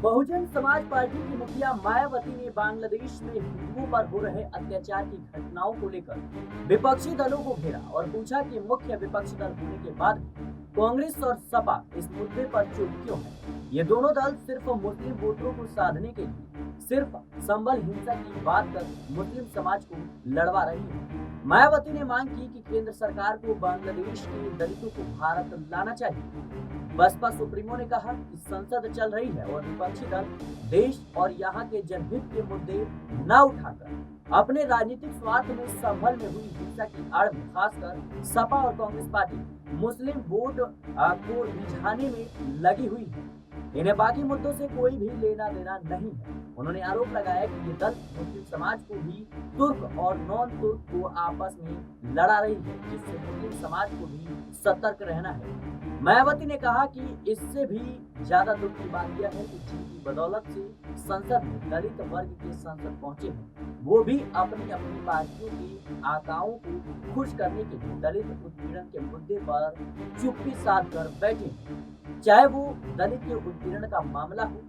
Bahujan Samaj party की मुखिया मायावती ने बांग्लादेश में हिंदुओं पर हो रहे अत्याचार की घटनाओं को लेकर विपक्षी दलों को घेरा और पूछा कि मुख्य विपक्षी दल होने के बाद भी कांग्रेस और सपा इस मुद्दे पर चुप क्यों है। ये दोनों दल सिर्फ मुस्लिम वोटरों को साधने के लिए सिर्फ संबल हिंसा की बात कर मुस्लिम समाज को लड़वा रही है। मायावती ने मांग की कि केंद्र सरकार को बांग्लादेश के दलितों को भारत लाना चाहिए। बसपा सुप्रीमो ने कहा कि संसद चल रही है और विपक्षी दल देश और यहाँ के जनहित के मुद्दे न उठाकर अपने राजनीतिक स्वार्थ में संभल में हुई हिंसा की आड़ में खासकर सपा और कांग्रेस पार्टी मुस्लिम वोट को रिझाने में लगी हुई है। इन्हें बाकी मुद्दों से कोई भी लेना देना नहीं है। उन्होंने आरोप लगाया कि ये दल मुस्लिम समाज को भी तुर्क और नॉन तुर्क को आपस में लड़ा रही है, जिससे मुस्लिम समाज को भी सतर्क रहना है। मायावती ने कहा कि इससे भी ज्यादा दुख की बात यह है कि जिनकी बदौलत से संसद में दलित वर्ग के सांसद पहुंचे हैं, वो भी अपनी अपनी पार्टियों के आकाओं को खुश करने के लिए दलित उत्पीड़न के मुद्दे पर चुप्पी साध कर बैठे हैं। चाहे वो दलित के उत्पीड़न का मामला हो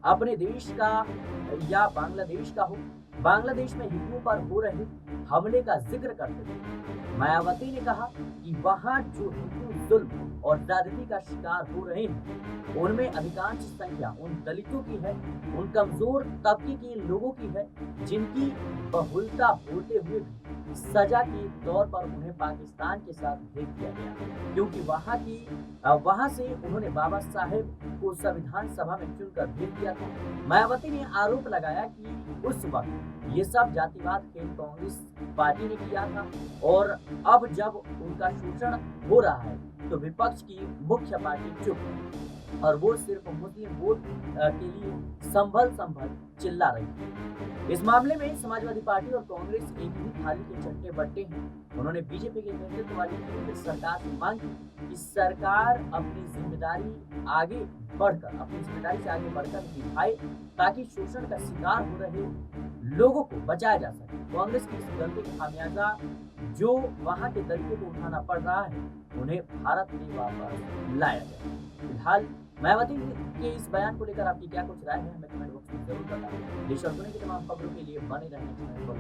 अपने देश का या बांग्लादेश का हो। बांग्लादेश में हिंदुओं पर हो रहे हमले का जिक्र करते हुए मायावती ने कहा कि वहां जो हिंदू जुल्म और ज्यादती का शिकार हो रहे हैं, उनमें अधिकांश संख्या उन दलितों की है, उन कमजोर तबके के लोगों की है, जिनकी बहुलता होते हुए भी सजा के तौर पर उन्हें पाकिस्तान के साथ भेज दिया गया, क्योंकि वहां से उन्होंने बाबा साहेब को संविधान सभा में चुनकर भेज दिया था। मायावती ने आरोप लगाया कि उस वक्त ये सब जातिवाद खेल कांग्रेस पार्टी ने किया था और अब जब उनका शोषण हो रहा है तो विपक्ष की मुख्य पार्टी चुप है और वो सिर्फ मुस्लिम वोट के लिए संभल चिल्ला रही है। इस मामले में समाजवादी पार्टी और कांग्रेस एक ही थाली के चट्टे बट्टे हैं। उन्होंने बीजेपी के नेतृत्व वाली केंद्र सरकार से मांग की कि सरकार अपनी जिम्मेदारी से आगे बढ़कर निभाए ताकि शोषण का शिकार हो रहे लोगों को बचाया जा सके। कांग्रेस की इस गलती का खामियाजा जो वहां के दलितों को उठाना पड़ रहा है, उन्हें भारत में वापस लाया जाए। फिलहाल मायावती के इस बयान को लेकर आपकी क्या कुछ राय है, हमें कमेंट बॉक्स में जरूर बताएं। देश और दुनिया की तमाम खबरों के लिए बने रहने चैनल को